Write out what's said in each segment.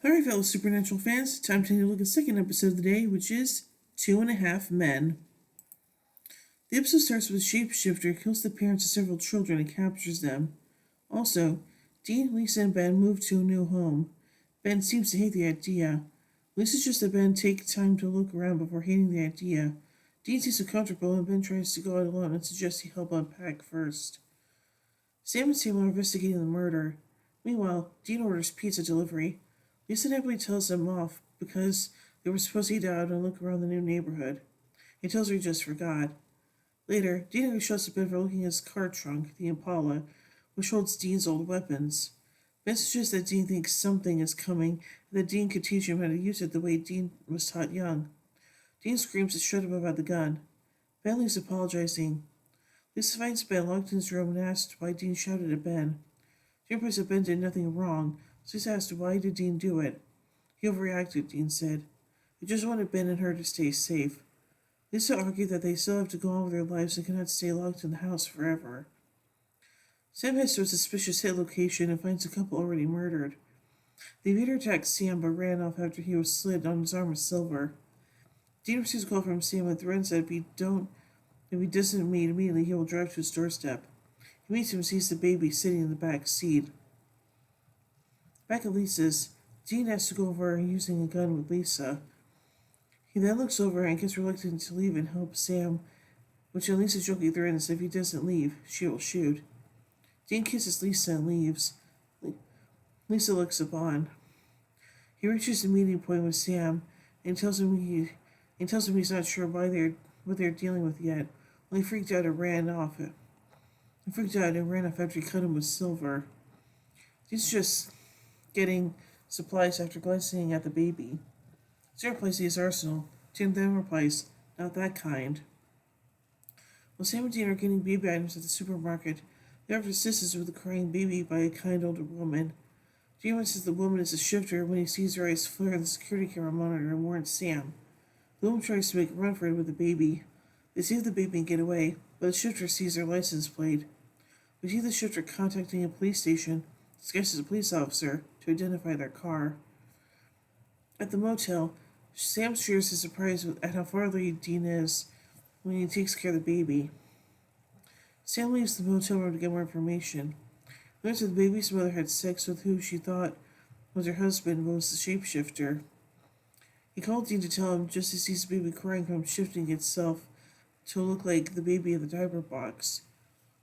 Alright, fellow Supernatural fans, time to take a look at the second episode of the day, which is Two and a Half Men. The episode starts with a shapeshifter kills the parents of several children and captures them. Also, Dean, Lisa, and Ben move to a new home. Ben seems to hate the idea. Lisa suggests that Ben take time to look around before hating the idea. Dean seems uncomfortable and Ben tries to go out alone and suggests he help unpack first. Sam and Sam are investigating the murder. Meanwhile, Dean orders pizza delivery. Lisa happily tells them off because they were supposed to eat out and look around the new neighborhood. He tells her he just forgot. Later, Dean shuts up Ben for looking at his car trunk, the Impala, which holds Dean's old weapons. Ben suggests that Dean thinks something is coming and that Dean could teach him how to use it the way Dean was taught young. Dean screams to shut up about the gun. Ben leaves apologizing. Lisa finds Ben locked in his room and asks why Dean shouted at Ben. Dean replies that Ben did nothing wrong, so he's asked why did Dean do it. He overreacted, Dean said. He just wanted Ben and her to stay safe. Lisa argued that they still have to go on with their lives and cannot stay locked in the house forever. Sam heads to a suspicious hit location and finds the couple already murdered. The invader attacked Sam but ran off after he was slid on his arm with Silver. Dean receives a call from Sam and threatens that if he doesn't meet immediately, he will drive to his doorstep. He meets him and sees the baby sitting in the back seat. Back at Lisa's, Dean has to go over using a gun with Lisa. He then looks over and gets reluctant to leave and help Sam, which Lisa jokingly threatens if he doesn't leave, she will shoot. Dean kisses Lisa and leaves. Lisa looks upon. He reaches the meeting point with Sam and tells him he's not sure what they're dealing with yet. Well, he freaked out and ran off after he cut him with Silver. He's just getting supplies after glancing at the baby. Sarah replies his arsenal. Tim then replies, not that kind. While Sam and Dean are getting baby items at the supermarket, they offer assistance with a crying baby by a kind older woman. Dean says the woman is a shifter when he sees her eyes flare at the security camera monitor and warns Sam. The woman tries to make a run for it with the baby. They save the baby and get away, but the shifter sees their license plate. We see the shifter contacting a police station, disguised as a police officer, to identify their car. At the motel, Sam shares his surprise at how far away Dean is when he takes care of the baby. Sam leaves the motel room to get more information. Learns that the baby's mother had sex with who she thought was her husband but was the shapeshifter. He called Dean to tell him just as he sees the baby crying from shifting itself to look like the baby in the diaper box.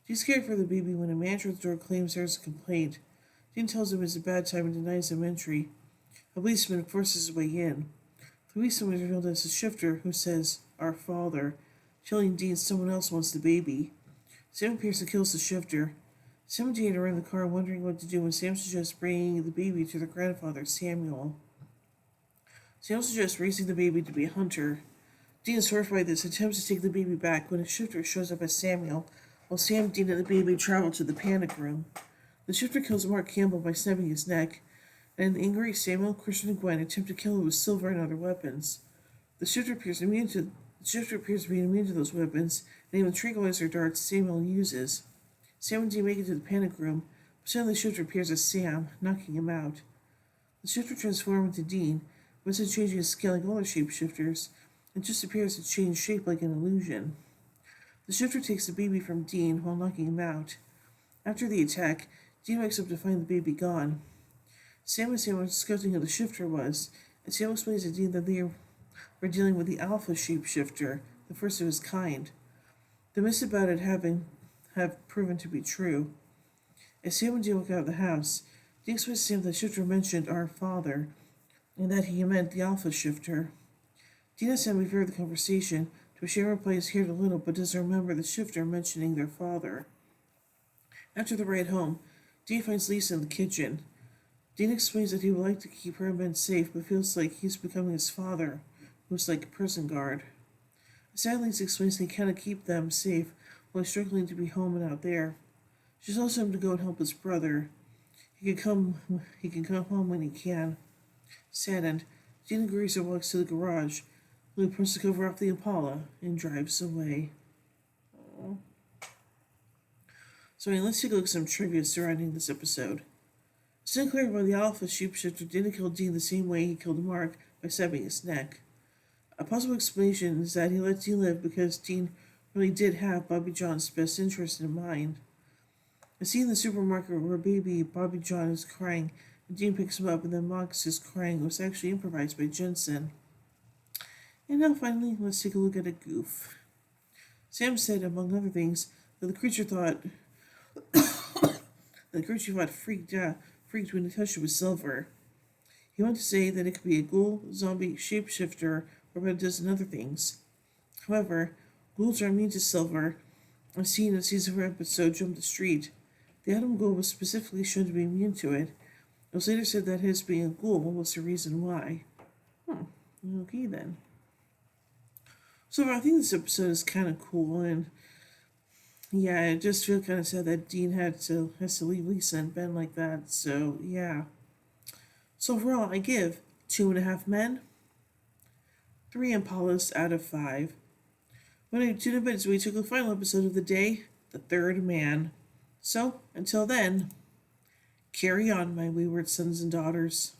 Dean's scared for the baby when a manager at the door claims there's a complaint. Dean tells him it's a bad time and denies him entry. A policeman forces his way in. The policeman is revealed as a shifter who says, "Our father," telling Dean someone else wants the baby. Sam appears and kills the shifter. Sam and Dean are in the car wondering what to do when Sam suggests bringing the baby to their grandfather, Samuel. Sam suggests raising the baby to be a hunter. Dean is horrified at this and attempts to take the baby back when a shifter shows up as Samuel, while Sam, Dean, and the baby travel to the panic room. The shifter kills Mark Campbell by snapping his neck, and the angry Samuel, Christian, and Gwen attempt to kill him with Silver and other weapons. The shifter appears to be immune to those weapons, and even tranquilizer darts Samuel uses. Sam and Dean make it to the panic room, but suddenly the shifter appears as Sam, knocking him out. The shifter transforms into Dean, but instead of changing his scale like other shapeshifters, it just appears to change shape like an illusion. The shifter takes the baby from Dean while knocking him out. After the attack, Dean wakes up to find the baby gone. Sam and Sam are discussing who the shifter was, and Sam explains to Dean that they were dealing with the Alpha shapeshifter, the first of his kind. The myths about it have proven to be true. As Sam and Dean walk out of the house, Dean explains to Sam that the shifter mentioned our father, and that he meant the Alpha shifter. Dean and Sam overhear the conversation, to which Sam replies heard a little but doesn't remember the shifter mentioning their father. After the ride home, Dean finds Lisa in the kitchen. Dean explains that he would like to keep her and Ben safe, but feels like he's becoming his father, who's like a prison guard. Sad Lisa explains that he cannot keep them safe while he's struggling to be home and out there. She tells him to go and help his brother. He can come home when he can. Saddened, Dean agrees and walks to the garage. Lou pulls the cover off the Impala and drives away. So let's take a look at some trivia surrounding this episode. Sinclair by the Alpha shapeshifter didn't kill Dean the same way he killed Mark by stabbing his neck. A possible explanation is that he let Dean live because Dean really did have Bobby John's best interest in mind. A scene in the supermarket where baby Bobby John is crying and Dean picks him up and then mocks his crying was actually improvised by Jensen. And now finally, let's take a look at a goof. Sam said, among other things, that the creature thought freaked when he touched it with silver. He went to say that it could be a ghoul, zombie, shapeshifter, or about a dozen other things. However, ghouls are immune to silver, as seen in a season 4 episode Jump the Street. The Atom Ghoul was specifically shown to be immune to it. It was later said that his being a ghoul was the reason why. Okay then. So I think this episode is kind of cool, and yeah, I just feel kind of sad that Dean has to leave Lisa and Ben like that. So yeah. So overall, I give 2.5 men, 3 Impalas out of 5. When I tune in minutes, we took the final episode of the day, The Third Man. So until then, carry on, my wayward sons and daughters.